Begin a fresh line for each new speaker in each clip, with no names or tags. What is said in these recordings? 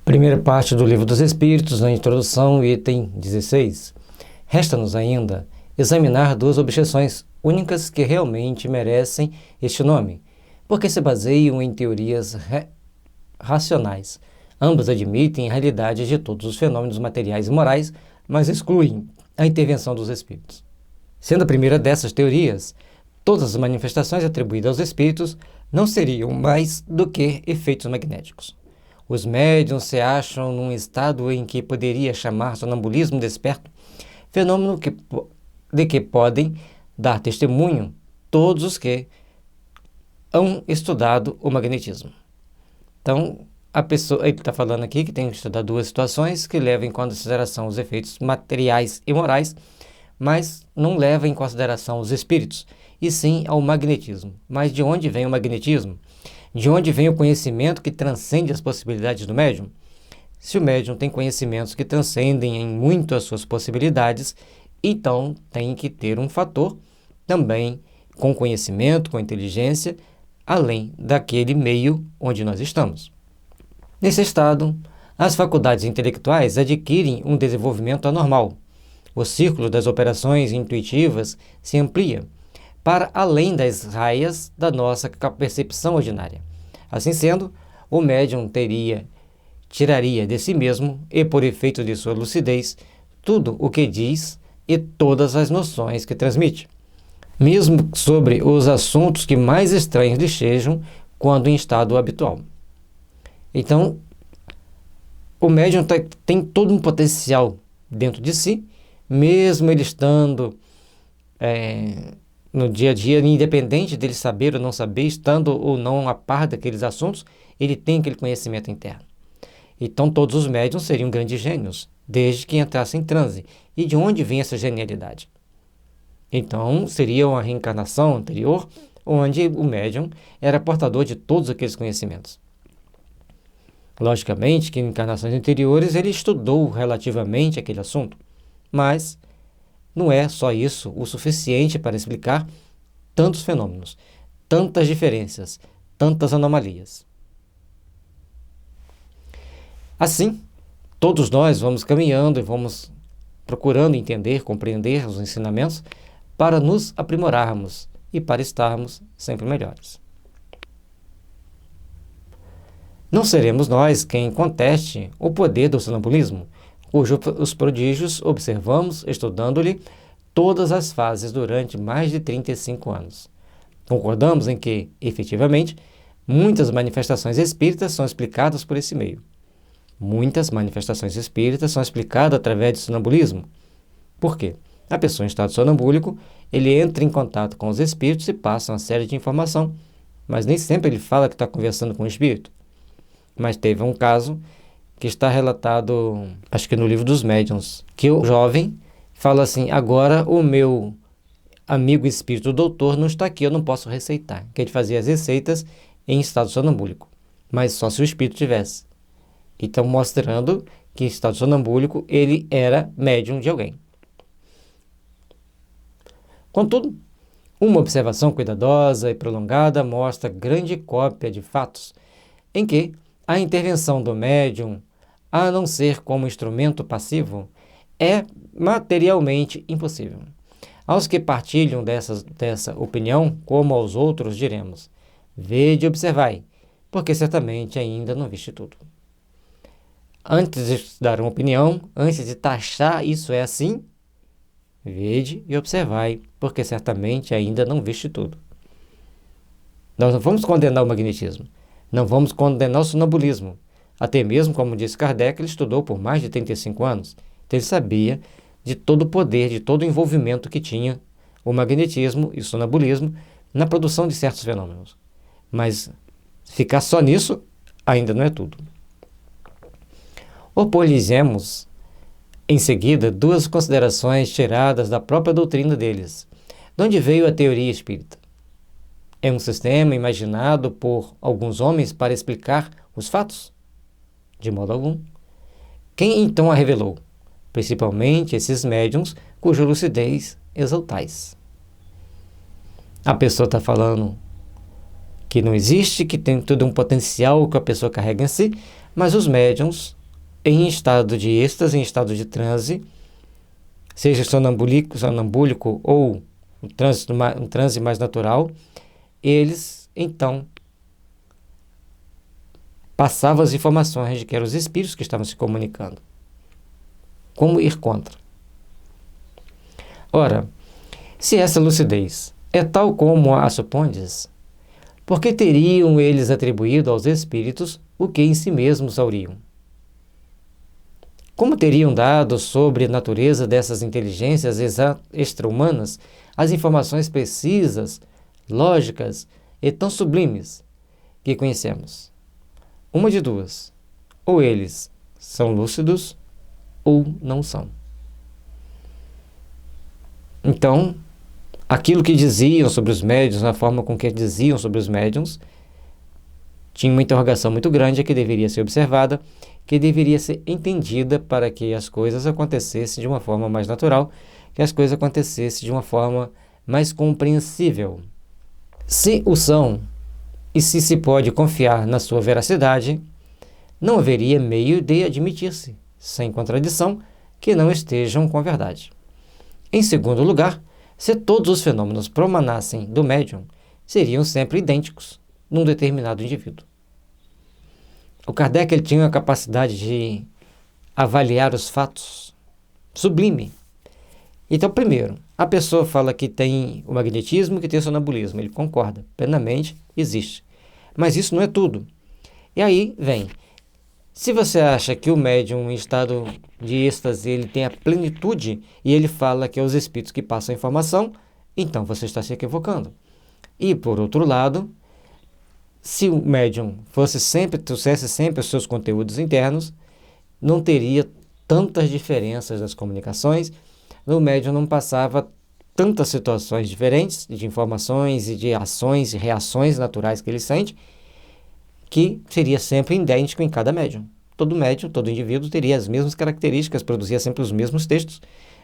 Primeira parte do Livro dos Espíritos, na introdução, item 16. Resta-nos ainda examinar duas objeções únicas que realmente merecem este nome, porque se baseiam em teorias racionais. Ambas admitem a realidade de todos os fenômenos materiais e morais, mas excluem a intervenção dos espíritos. Sendo a primeira dessas teorias, todas as manifestações atribuídas aos espíritos não seriam mais do que efeitos magnéticos. Os médiuns se acham num estado em que poderia chamar sonambulismo desperto, fenômeno de que podem dar testemunho todos os que hão estudado o magnetismo. Então, ele está falando aqui que tem que estudar duas situações que levam em consideração os efeitos materiais e morais, mas não leva em consideração os espíritos, e sim ao magnetismo. Mas de onde vem o magnetismo? De onde vem o conhecimento que transcende as possibilidades do médium? Se o médium tem conhecimentos que transcendem em muito as suas possibilidades, então tem que ter um fator também com conhecimento, com inteligência, além daquele meio onde nós estamos. Nesse estado, as faculdades intelectuais adquirem um desenvolvimento anormal. O círculo das operações intuitivas se amplia para além das raias da nossa percepção ordinária. Assim sendo, o médium tiraria de si mesmo, e por efeito de sua lucidez, tudo o que diz e todas as noções que transmite, mesmo sobre os assuntos que mais estranhos lhe sejam quando em estado habitual. Então, o médium tem todo um potencial dentro de si, mesmo ele estando no dia a dia, independente dele saber ou não saber, estando ou não a par daqueles assuntos, ele tem aquele conhecimento interno. Então todos os médiuns seriam grandes gênios, desde que entrassem em transe. E de onde vem essa genialidade? Então seria uma reencarnação anterior, onde o médium era portador de todos aqueles conhecimentos. Logicamente que em encarnações anteriores ele estudou relativamente aquele assunto, mas não é só isso o suficiente para explicar tantos fenômenos, tantas diferenças, tantas anomalias. Assim, todos nós vamos caminhando e vamos procurando entender, compreender os ensinamentos para nos aprimorarmos e para estarmos sempre melhores. Não seremos nós quem conteste o poder do sonambulismo, cujos prodígios observamos estudando-lhe todas as fases durante mais de 35 anos. Concordamos em que, efetivamente, muitas manifestações espíritas são explicadas por esse meio. Muitas manifestações espíritas são explicadas através de sonambulismo. Por quê? A pessoa em estado sonambúlico, ele entra em contato com os espíritos e passa uma série de informação, mas nem sempre ele fala que está conversando com o espírito. Mas teve um caso que está relatado, acho que no Livro dos Médiuns, que o jovem fala assim: agora o meu amigo espírito doutor não está aqui, eu não posso receitar. Que ele fazia as receitas em estado sonambúlico, mas só se o espírito tivesse. Então, mostrando que em estado sonambúlico ele era médium de alguém. Contudo, uma observação cuidadosa e prolongada mostra grande cópia de fatos em que a intervenção do médium, a não ser como instrumento passivo, é materialmente impossível. Aos que partilham dessa opinião, como aos outros, diremos: vede e observai, porque certamente ainda não viste tudo. Antes de dar uma opinião, antes de taxar isso é assim, vede e observai, porque certamente ainda não viste tudo. Nós não vamos condenar o magnetismo, não vamos condenar o sonambulismo. Até mesmo, como disse Kardec, ele estudou por mais de 35 anos. Então ele sabia de todo o poder, de todo o envolvimento que tinha o magnetismo e o sonambulismo na produção de certos fenômenos. Mas ficar só nisso ainda não é tudo. Opor-lhes-emos, em seguida, duas considerações tiradas da própria doutrina deles. De onde veio a teoria espírita? É um sistema imaginado por alguns homens para explicar os fatos? De modo algum. Quem então a revelou? Principalmente esses médiuns cuja lucidez exaltais. A pessoa está falando que não existe, que tem todo um potencial que a pessoa carrega em si, Mas os médiuns, em estado de êxtase, em estado de transe, seja sonambúlico ou um transe mais natural, eles, então, passavam as informações de que eram os espíritos que estavam se comunicando. Como ir contra? Ora, se essa lucidez é tal como a supondes, por que teriam eles atribuído aos espíritos o que em si mesmos hauriam? Como teriam dado sobre a natureza dessas inteligências extra-humanas as informações precisas, lógicas e tão sublimes que conhecemos? Uma de duas: ou eles são lúcidos ou não são. Então, aquilo que diziam sobre os médiuns, na forma com que diziam sobre os médiuns, tinha uma interrogação muito grande que deveria ser observada, que deveria ser entendida para que as coisas acontecessem de uma forma mais natural, que as coisas acontecessem de uma forma mais compreensível. Se o são, e se pode confiar na sua veracidade, não haveria meio de admitir-se, sem contradição, que não estejam com a verdade. Em segundo lugar, se todos os fenômenos promanassem do médium, seriam sempre idênticos num determinado indivíduo. O Kardec ele tinha a capacidade de avaliar os fatos sublime. Então, primeiro, a pessoa fala que tem o magnetismo, que tem o sonambulismo. Ele concorda, plenamente, existe. Mas isso não é tudo. E aí vem, se você acha que o médium em estado de êxtase ele tem a plenitude e ele fala que é os espíritos que passam a informação, então você está se equivocando. E, por outro lado, se o médium trouxesse sempre os seus conteúdos internos, não teria tantas diferenças nas comunicações, o médium não passava tantas situações diferentes de informações e de ações e reações naturais que ele sente, que seria sempre idêntico em cada médium. Todo médium, todo indivíduo teria as mesmas características, produzia sempre os mesmos textos,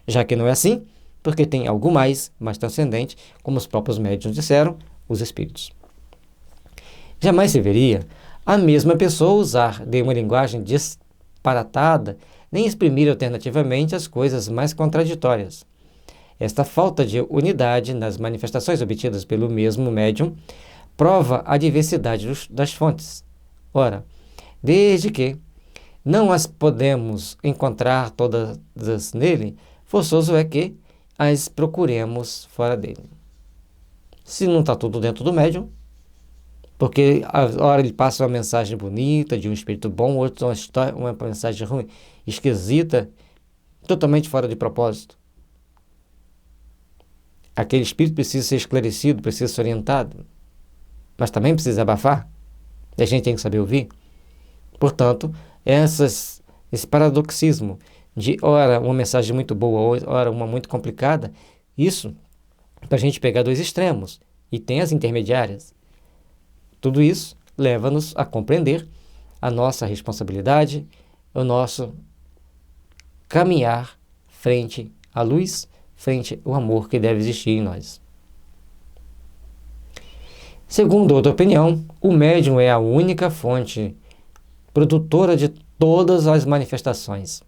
já que não é assim, porque tem algo mais transcendente, como os próprios médiuns disseram, os espíritos. Jamais se veria a mesma pessoa usar de uma linguagem disparatada, nem exprimir alternativamente as coisas mais contraditórias. Esta falta de unidade nas manifestações obtidas pelo mesmo médium prova a diversidade das fontes. Ora, desde que não as podemos encontrar todas nele, forçoso é que as procuremos fora dele. Se não está tudo dentro do médium, porque a hora ele passa uma mensagem bonita, de um espírito bom, outra uma mensagem ruim, esquisita, totalmente fora de propósito. Aquele espírito precisa ser esclarecido, precisa ser orientado, mas também precisa abafar. A gente tem que saber ouvir. Portanto, esse paradoxismo de ora uma mensagem muito boa, ora uma muito complicada, isso para a gente pegar dois extremos, e tem as intermediárias. Tudo isso leva-nos a compreender a nossa responsabilidade, o nosso caminhar frente à luz, frente ao amor que deve existir em nós. Segundo outra opinião, o médium é a única fonte produtora de todas as manifestações,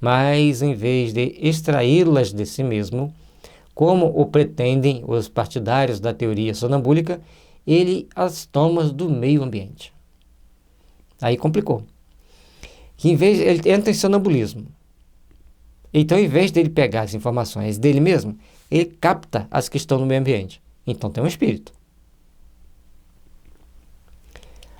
mas em vez de extraí-las de si mesmo, como o pretendem os partidários da teoria sonambúlica, ele as toma do meio ambiente. Aí complicou. Que ele entra em sonambulismo. Então, em vez dele pegar as informações dele mesmo, ele capta as que estão no meio ambiente. Então, tem um espírito.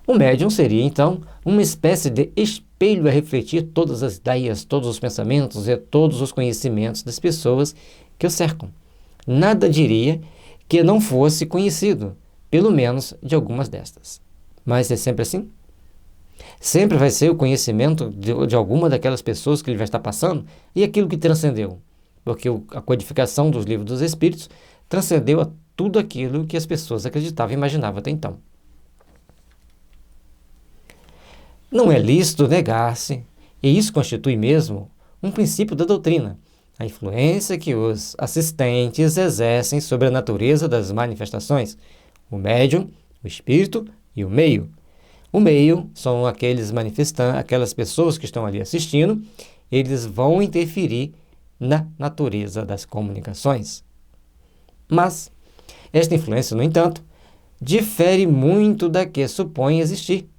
O médium seria, então, uma espécie de espelho a refletir todas as ideias, todos os pensamentos e todos os conhecimentos das pessoas que o cercam. Nada diria que não fosse conhecido, pelo menos de algumas destas. Mas é sempre assim? Sempre vai ser o conhecimento de alguma daquelas pessoas que ele vai estar passando e aquilo que transcendeu. Porque a codificação dos livros dos Espíritos transcendeu a tudo aquilo que as pessoas acreditavam e imaginavam até então. Não é lícito negar-se, e isso constitui mesmo um princípio da doutrina, a influência que os assistentes exercem sobre a natureza das manifestações, o médium, o espírito e o meio. O meio são aqueles manifestantes, aquelas pessoas que estão ali assistindo, eles vão interferir na natureza das comunicações. Mas esta influência, no entanto, difere muito da que supõe existir.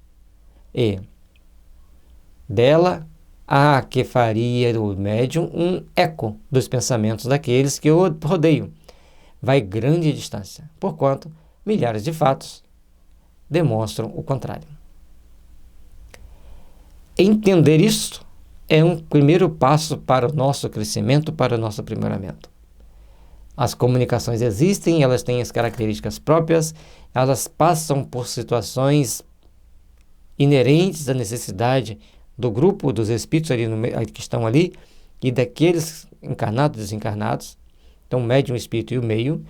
E dela há que faria do médium um eco dos pensamentos daqueles que o rodeiam. Vai grande distância, porquanto milhares de fatos demonstram o contrário. Entender isto é um primeiro passo para o nosso crescimento, para o nosso aprimoramento. As comunicações existem, elas têm as características próprias, elas passam por situações inerentes à necessidade do grupo, dos espíritos ali que estão ali, e daqueles encarnados e desencarnados. Então, o médium, o espírito e o meio,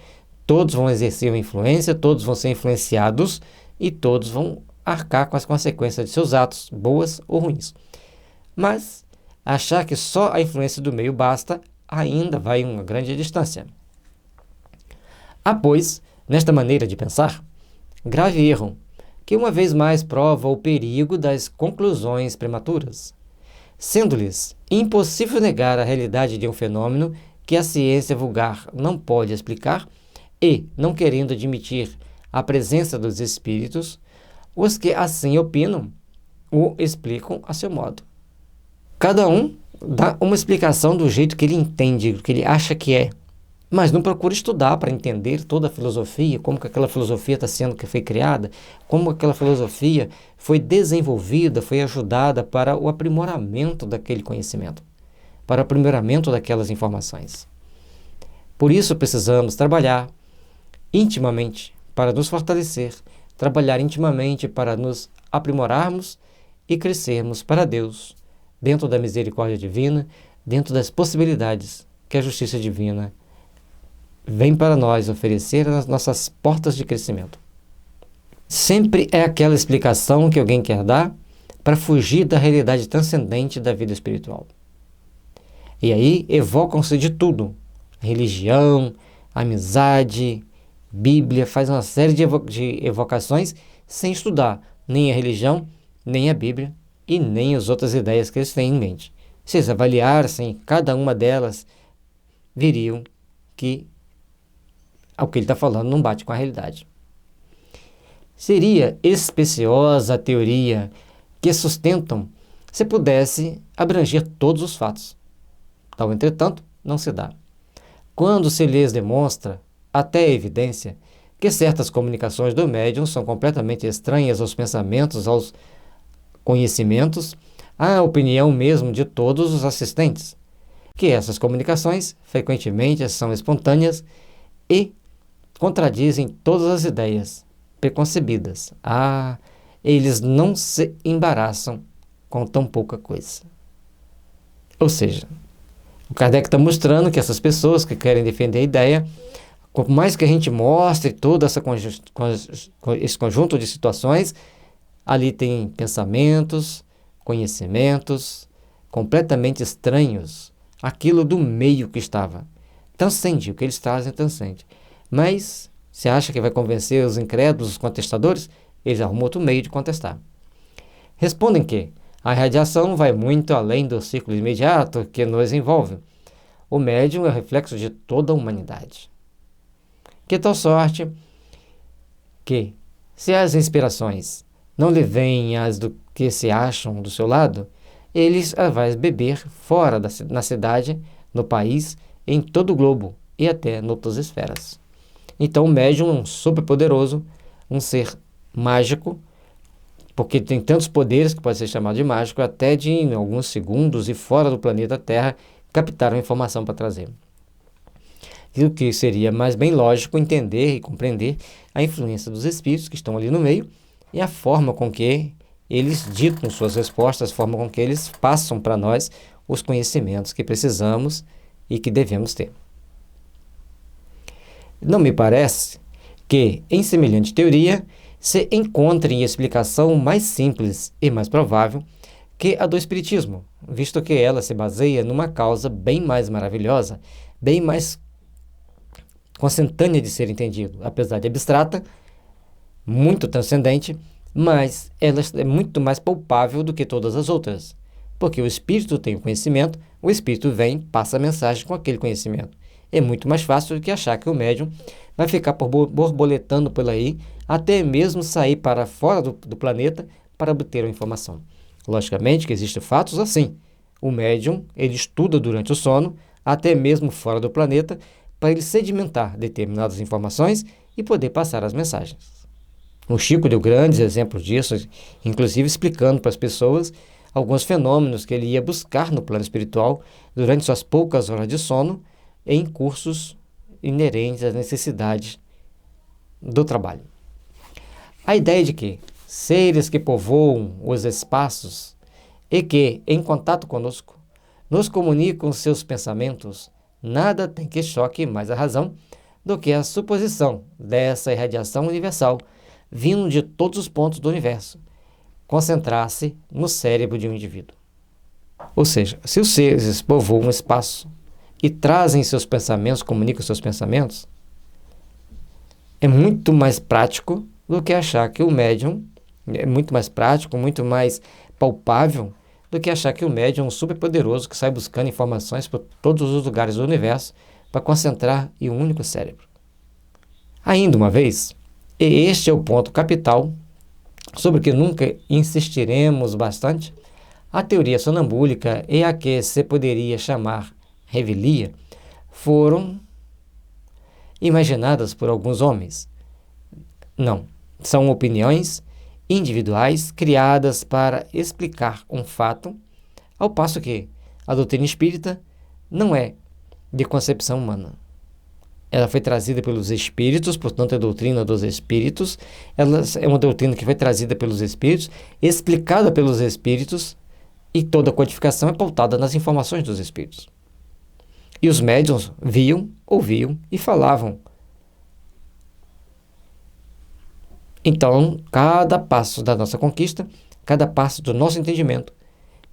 todos vão exercer uma influência, todos vão ser influenciados e todos vão arcar com as consequências de seus atos, boas ou ruins. Mas achar que só a influência do meio basta, ainda vai uma grande distância. Há, pois, nesta maneira de pensar, grave erro, que uma vez mais prova o perigo das conclusões prematuras, sendo-lhes impossível negar a realidade de um fenômeno que a ciência vulgar não pode explicar e, não querendo admitir a presença dos espíritos, os que assim opinam o explicam a seu modo. Cada um dá uma explicação do jeito que ele entende, do que ele acha que é, mas não procura estudar para entender toda a filosofia, como que aquela filosofia está sendo que foi criada, como aquela filosofia foi desenvolvida, foi ajudada para o aprimoramento daquele conhecimento, para o aprimoramento daquelas informações. Por isso precisamos trabalhar intimamente para nos fortalecer, trabalhar intimamente para nos aprimorarmos e crescermos para Deus, dentro da misericórdia divina, dentro das possibilidades que a justiça divina vem para nós oferecer nas nossas portas de crescimento. Sempre é aquela explicação que alguém quer dar para fugir da realidade transcendente da vida espiritual. E aí evocam-se de tudo: religião, amizade, Bíblia, faz uma série de evocações sem estudar nem a religião, nem a Bíblia e nem as outras ideias que eles têm em mente. Se eles avaliassem cada uma delas, veriam que o que ele está falando não bate com a realidade. Seria especiosa a teoria que sustentam se pudesse abranger todos os fatos. Tal, entretanto, não se dá. Quando se lhes demonstra, até a evidência, que certas comunicações do médium são completamente estranhas aos pensamentos, aos conhecimentos, à opinião mesmo de todos os assistentes, que essas comunicações frequentemente são espontâneas e contradizem todas as ideias preconcebidas. Eles não se embaraçam com tão pouca coisa. Ou seja, o Kardec está mostrando que essas pessoas que querem defender a ideia, por mais que a gente mostre todo esse conjunto de situações, ali tem pensamentos, conhecimentos completamente estranhos àquilo do meio que estava. Transcende, o que eles trazem transcende. Mas você acha que vai convencer os incrédulos, os contestadores? Eles arrumam outro meio de contestar. Respondem que a radiação vai muito além do círculo imediato que nos envolve. O médium é o reflexo de toda a humanidade. Que tal sorte que, se as inspirações não lhe vêm as do que se acham do seu lado, eles as vai beber fora na cidade, no país, em todo o globo e até em outras esferas. Então, o médium é um superpoderoso, um ser mágico, porque tem tantos poderes que pode ser chamado de mágico, até de, em alguns segundos e fora do planeta Terra, captar uma informação para trazer. E o que seria mais bem lógico entender e compreender a influência dos espíritos que estão ali no meio e a forma com que eles ditam suas respostas, a forma com que eles passam para nós os conhecimentos que precisamos e que devemos ter. Não me parece que, em semelhante teoria, se encontre explicação mais simples e mais provável que a do Espiritismo, visto que ela se baseia numa causa bem mais maravilhosa, bem mais consentânea de ser entendido, apesar de abstrata, muito transcendente, mas ela é muito mais palpável do que todas as outras, porque o espírito tem o conhecimento, o espírito vem, passa a mensagem com aquele conhecimento. É muito mais fácil do que achar que o médium vai ficar borboletando por aí, até mesmo sair para fora do planeta para obter a informação. Logicamente que existem fatos assim. O médium, ele estuda durante o sono, até mesmo fora do planeta, para ele sedimentar determinadas informações e poder passar as mensagens. O Chico deu grandes exemplos disso, inclusive explicando para as pessoas alguns fenômenos que ele ia buscar no plano espiritual durante suas poucas horas de sono em cursos inerentes às necessidades do trabalho. A ideia de que seres que povoam os espaços e que, em contato conosco, nos comunicam seus pensamentos, nada tem que choque mais a razão do que a suposição dessa irradiação universal vindo de todos os pontos do universo, concentrar-se no cérebro de um indivíduo. Ou seja, se os seres povoam um espaço e trazem seus pensamentos, comunicam seus pensamentos, é muito mais prático do que achar que o médium, é muito mais prático, muito mais palpável do que achar que o médium é um superpoderoso que sai buscando informações por todos os lugares do universo para concentrar em um único cérebro. Ainda uma vez, e este é o ponto capital, sobre o que nunca insistiremos bastante, a teoria sonambúlica e a que se poderia chamar revelia foram imaginadas por alguns homens. Não, são opiniões individuais criadas para explicar um fato, ao passo que a doutrina espírita não é de concepção humana. Ela foi trazida pelos espíritos, portanto, é a doutrina dos espíritos. Ela é uma doutrina que foi trazida pelos espíritos, explicada pelos espíritos, e toda a codificação é pautada nas informações dos espíritos. E os médiuns viam, ouviam e falavam. Então, cada passo da nossa conquista, cada passo do nosso entendimento,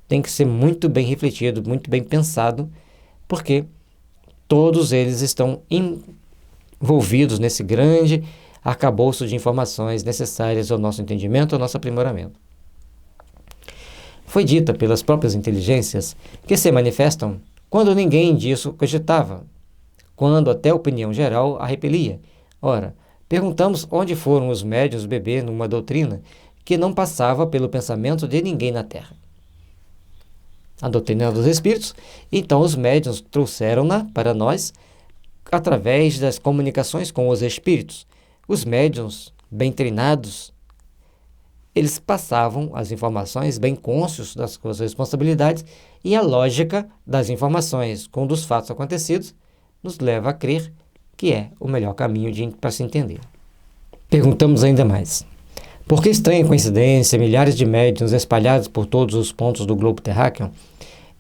tem que ser muito bem refletido, muito bem pensado, porque todos eles estão envolvidos nesse grande arcabouço de informações necessárias ao nosso entendimento, ao nosso aprimoramento. Foi dita pelas próprias inteligências que se manifestam quando ninguém disso cogitava, quando até a opinião geral a repelia. Ora, perguntamos onde foram os médiuns beber numa doutrina que não passava pelo pensamento de ninguém na Terra. A doutrina dos espíritos, então os médiuns trouxeram-na para nós através das comunicações com os espíritos. Os médiuns, bem treinados, eles passavam as informações bem cônscios das suas responsabilidades, e a lógica das informações com dos fatos acontecidos nos leva a crer que é o melhor caminho para se entender. Perguntamos ainda mais. Por que estranha coincidência milhares de médiuns espalhados por todos os pontos do globo terráqueo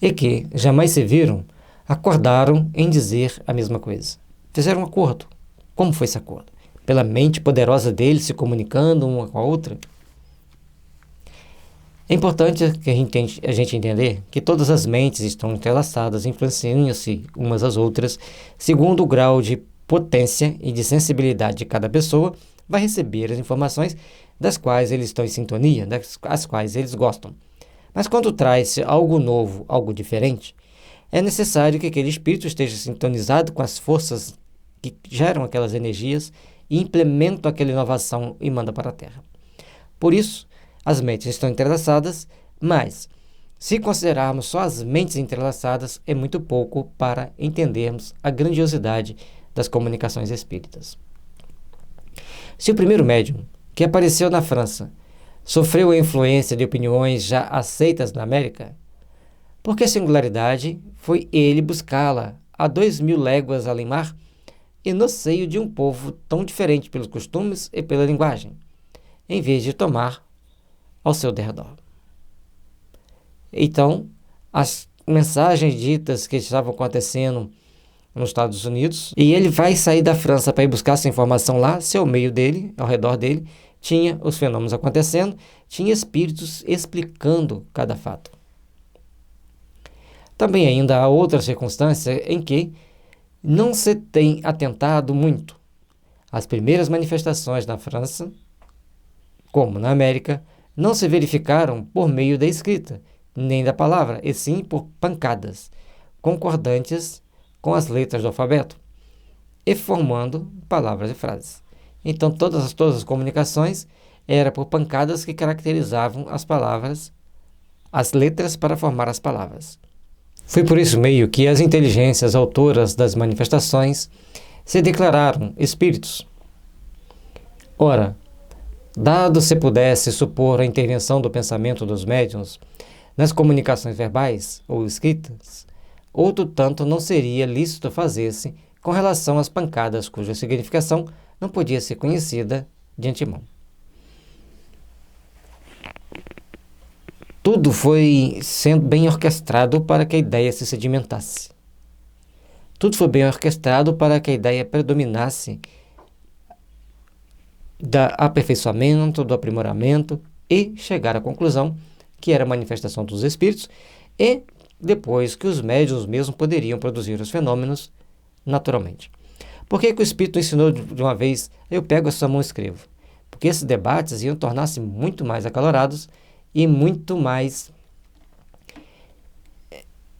e que jamais se viram, acordaram em dizer a mesma coisa? Fizeram um acordo. Como foi esse acordo? Pela mente poderosa deles se comunicando uma com a outra? É importante que a gente entender que todas as mentes estão entrelaçadas, influenciando-se umas às outras, segundo o grau de potência e de sensibilidade de cada pessoa, vai receber as informações das quais eles estão em sintonia, das quais eles gostam. Mas quando traz algo novo, algo diferente, é necessário que aquele espírito esteja sintonizado com as forças que geram aquelas energias e implementam aquela inovação e manda para a Terra. Por isso, as mentes estão entrelaçadas, mas se considerarmos só as mentes entrelaçadas, é muito pouco para entendermos a grandiosidade das comunicações espíritas. Se o primeiro médium, que apareceu na França, sofreu a influência de opiniões já aceitas na América, por que a singularidade foi ele buscá-la a 2.000 léguas além mar e no seio de um povo tão diferente pelos costumes e pela linguagem, em vez de tomar ao seu derredor? Então, as mensagens ditas que estavam acontecendo nos Estados Unidos, e ele vai sair da França para ir buscar essa informação lá, se ao meio dele, ao redor dele, tinha os fenômenos acontecendo, tinha espíritos explicando cada fato. Também ainda há outra circunstância em que não se tem atentado muito. As primeiras manifestações na França como na América, não se verificaram por meio da escrita, nem da palavra, e sim por pancadas, concordantes com as letras do alfabeto, e formando palavras e frases. Então, todas as comunicações eram por pancadas que caracterizavam as palavras, as letras para formar as palavras. Foi por esse meio que as inteligências autoras das manifestações se declararam espíritos. Ora, dado se pudesse supor a intervenção do pensamento dos médiuns nas comunicações verbais ou escritas, outro tanto não seria lícito fazer-se com relação às pancadas cuja significação não podia ser conhecida de antemão. Tudo foi sendo bem orquestrado para que a ideia se sedimentasse. Tudo foi bem orquestrado para que a ideia predominasse do aperfeiçoamento, do aprimoramento e chegar à conclusão que era a manifestação dos espíritos e depois que os médiuns mesmo poderiam produzir os fenômenos naturalmente. Por que o Espírito ensinou de uma vez, eu pego a sua mão e escrevo? Porque esses debates iam tornar-se muito mais acalorados e muito mais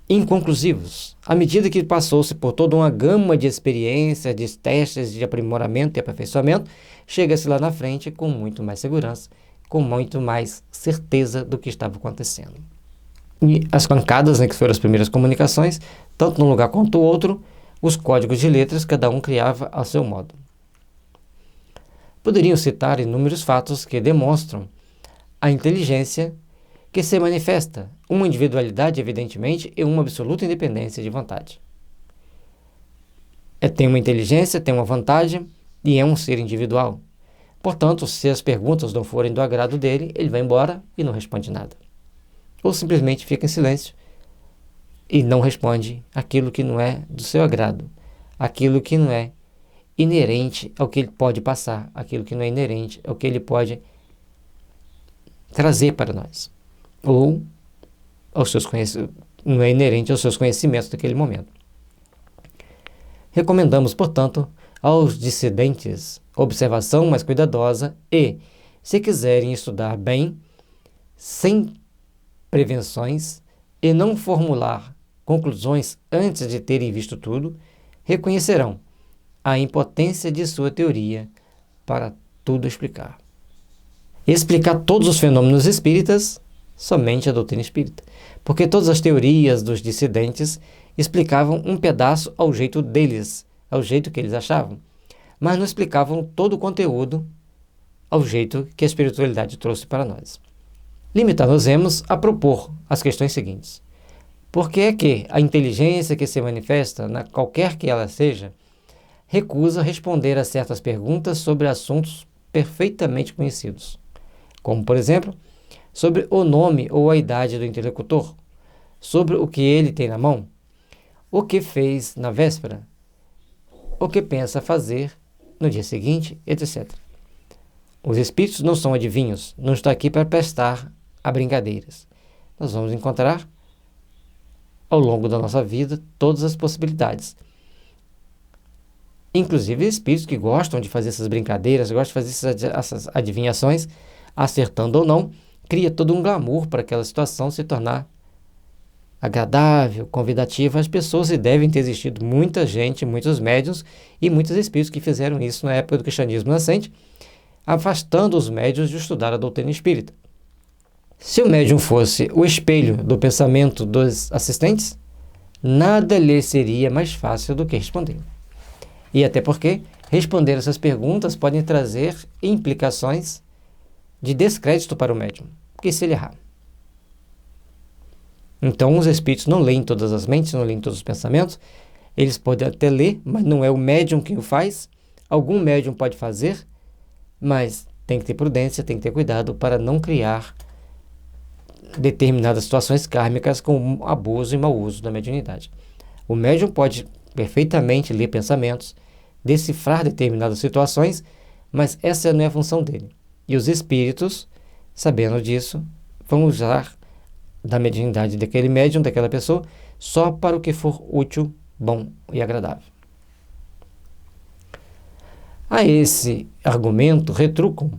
inconclusivos, à medida que passou-se por toda uma gama de experiências, de testes, de aprimoramento e aperfeiçoamento, chega-se lá na frente com muito mais segurança, com muito mais certeza do que estava acontecendo. E as pancadas, que foram as primeiras comunicações, tanto num lugar quanto no outro, os códigos de letras, cada um criava ao seu modo. Poderiam citar inúmeros fatos que demonstram a inteligência que se manifesta, uma individualidade, evidentemente, e uma absoluta independência de vontade. Tem uma inteligência, tem uma vontade e é um ser individual. Portanto, se as perguntas não forem do agrado dele, ele vai embora e não responde nada. Ou simplesmente fica em silêncio e não responde aquilo que não é do seu agrado, aquilo que não é inerente ao que ele pode passar, aquilo que não é inerente ao que ele pode trazer para nós, ou não é inerente aos seus conhecimentos naquele momento. Recomendamos, portanto, aos discedentes observação mais cuidadosa e, se quiserem estudar bem, sem prevenções e não formular conclusões antes de terem visto tudo, reconhecerão a impotência de sua teoria para tudo explicar. Explicar todos os fenômenos espíritas, somente a doutrina espírita, porque todas as teorias dos dissidentes explicavam um pedaço ao jeito deles, ao jeito que eles achavam, mas não explicavam todo o conteúdo ao jeito que a espiritualidade trouxe para nós. Limitar-nos-emos a propor as questões seguintes. Por que é que a inteligência que se manifesta, qualquer que ela seja, recusa responder a certas perguntas sobre assuntos perfeitamente conhecidos? Como, por exemplo, sobre o nome ou a idade do interlocutor, sobre o que ele tem na mão, o que fez na véspera, o que pensa fazer no dia seguinte, etc. Os espíritos não são adivinhos, não estão aqui para prestar a brincadeiras. Nós vamos encontrar, ao longo da nossa vida, todas as possibilidades. Inclusive espíritos que gostam de fazer essas brincadeiras, gostam de fazer essas adivinhações, acertando ou não, cria todo um glamour para aquela situação se tornar agradável, convidativa às pessoas, e devem ter existido muita gente, muitos médiuns e muitos espíritos que fizeram isso na época do cristianismo nascente, afastando os médiuns de estudar a doutrina espírita. Se o médium fosse o espelho do pensamento dos assistentes, nada lhe seria mais fácil do que responder. E até porque responder essas perguntas podem trazer implicações de descrédito para o médium, porque se ele errar. Então, os espíritos não leem todas as mentes, não leem todos os pensamentos. Eles podem até ler, mas não é o médium quem o faz. Algum médium pode fazer, mas tem que ter prudência, tem que ter cuidado para não criar determinadas situações kármicas com abuso e mau uso da mediunidade. O médium pode perfeitamente ler pensamentos, decifrar determinadas situações, mas essa não é a função dele. E os espíritos, sabendo disso, vão usar da mediunidade daquele médium, daquela pessoa, só para o que for útil, bom e agradável. A esse argumento retrucam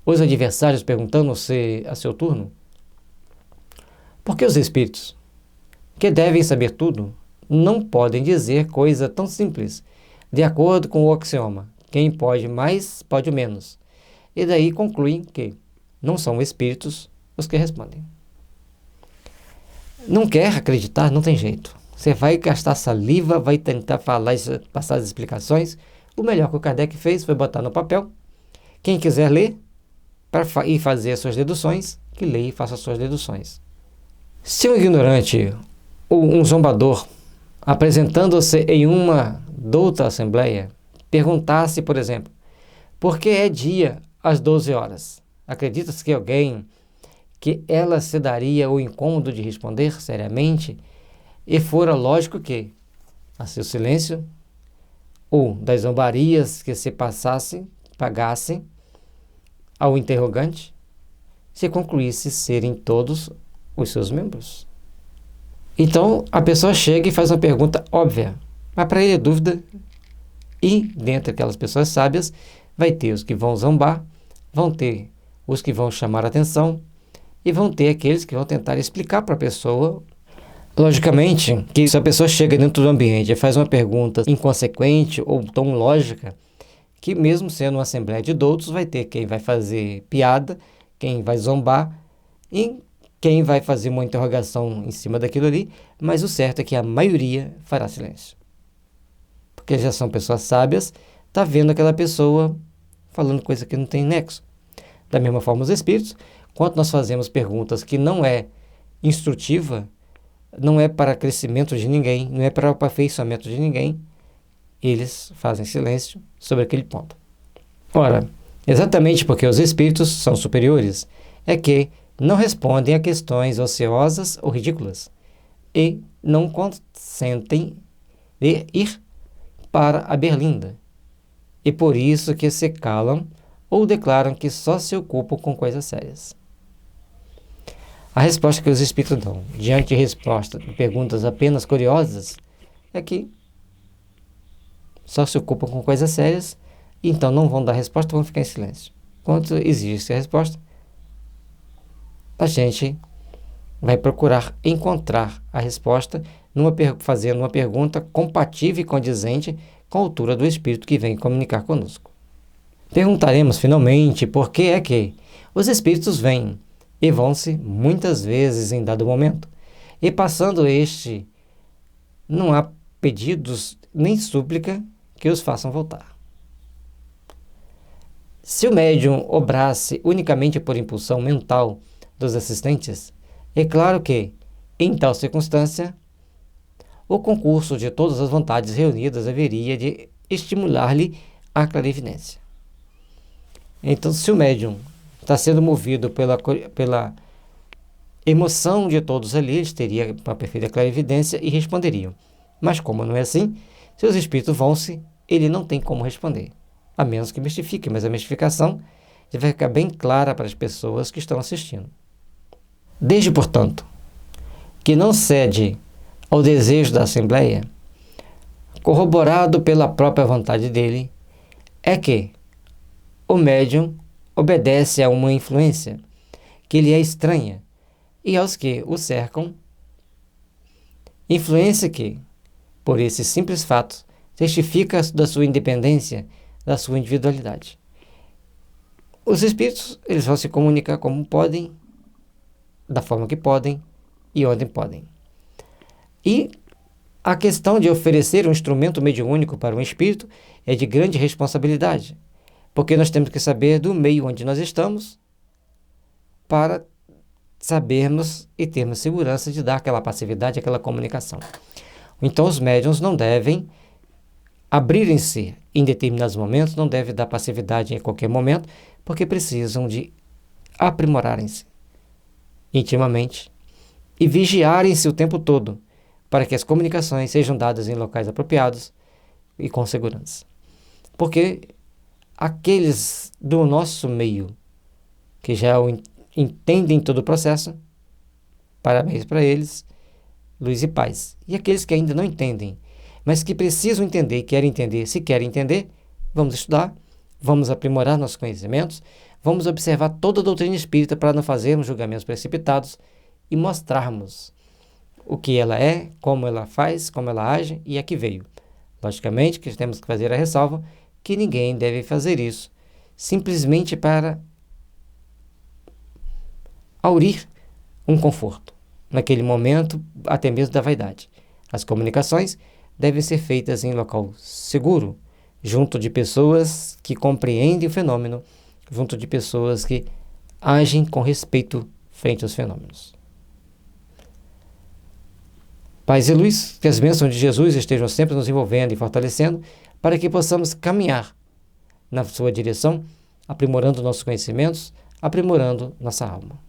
os adversários perguntando se a seu turno? Porque os espíritos, que devem saber tudo, não podem dizer coisa tão simples, de acordo com o axioma: quem pode mais, pode o menos. E daí concluem que não são espíritos os que respondem. Não quer acreditar? Não tem jeito. Você vai gastar saliva, vai tentar falar, passar as explicações. O melhor que o Kardec fez foi botar no papel. Quem quiser ler para ir fazer as suas deduções, que leia e faça as suas deduções. Se um ignorante ou um zombador, apresentando-se em uma douta assembleia, perguntasse, por exemplo, por que é dia às 12 horas? Acredita-se que alguém que ela se daria o incômodo de responder seriamente, e fora lógico que, a seu silêncio, ou das zombarias que se pagassem ao interrogante, se concluísse serem todos os seus membros. Então, a pessoa chega e faz uma pergunta óbvia, mas para ele é dúvida, e dentre aquelas pessoas sábias, vai ter os que vão zombar, vão ter os que vão chamar a atenção, e vão ter aqueles que vão tentar explicar para a pessoa. Logicamente, que se a pessoa chega dentro do ambiente e faz uma pergunta inconsequente ou tão lógica, que mesmo sendo uma assembleia de doutos, vai ter quem vai fazer piada, quem vai zombar e quem vai fazer uma interrogação em cima daquilo ali, mas o certo é que a maioria fará silêncio. Porque já são pessoas sábias, está vendo aquela pessoa falando coisa que não tem nexo. Da mesma forma, os espíritos, quando nós fazemos perguntas que não é instrutiva, não é para crescimento de ninguém, não é para o aperfeiçoamento de ninguém, eles fazem silêncio sobre aquele ponto. Ora, exatamente porque os espíritos são superiores, é que não respondem a questões ociosas ou ridículas e não consentem de ir para a berlinda. E por isso que se calam ou declaram que só se ocupam com coisas sérias. A resposta que os espíritos dão, diante de respostas de perguntas apenas curiosas, é que só se ocupam com coisas sérias, e então não vão dar resposta, vão ficar em silêncio. Quando existe a resposta, a gente vai procurar encontrar a resposta fazendo uma pergunta compatível e condizente com a altura do espírito que vem comunicar conosco. Perguntaremos finalmente por que é que os espíritos vêm e vão-se muitas vezes em dado momento, e passando não há pedidos nem súplica que os façam voltar. Se o médium obrasse unicamente por impulsão mental dos assistentes, é claro que, em tal circunstância, o concurso de todas as vontades reunidas haveria de estimular-lhe a clarividência. Então, se o médium está sendo movido pela emoção de todos ali, eles teriam uma perfeita clarividência e responderiam. Mas como não é assim, se os espíritos vão-se, ele não tem como responder, a menos que mistifique, mas a mistificação já vai ficar bem clara para as pessoas que estão assistindo. Desde, portanto, que não cede ao desejo da Assembleia, corroborado pela própria vontade dele, é que o médium obedece a uma influência que lhe é estranha e aos que o cercam, influência que, por esse simples fato, testifica da sua independência, da sua individualidade. Os espíritos, eles vão se comunicar como podem, da forma que podem e onde podem. E a questão de oferecer um instrumento mediúnico para um espírito é de grande responsabilidade, porque nós temos que saber do meio onde nós estamos para sabermos e termos segurança de dar aquela passividade, aquela comunicação. Então, os médiuns não devem abrirem-se em determinados momentos, não devem dar passividade em qualquer momento, porque precisam de aprimorarem-se intimamente e vigiarem-se o tempo todo para que as comunicações sejam dadas em locais apropriados e com segurança. Porque aqueles do nosso meio que já entendem todo o processo, parabéns para eles, luz e paz. E aqueles que ainda não entendem, mas que precisam entender, querem entender, se querem entender, vamos estudar, vamos aprimorar nossos conhecimentos, vamos observar toda a doutrina espírita para não fazermos julgamentos precipitados e mostrarmos o que ela é, como ela faz, como ela age e a que veio. Logicamente que temos que fazer a ressalva que ninguém deve fazer isso simplesmente para aurir um conforto, naquele momento até mesmo da vaidade. As comunicações devem ser feitas em local seguro, junto de pessoas que compreendem o fenômeno, junto de pessoas que agem com respeito frente aos fenômenos. Paz e luz, que as bênçãos de Jesus estejam sempre nos envolvendo e fortalecendo para que possamos caminhar na sua direção, aprimorando nossos conhecimentos, aprimorando nossa alma.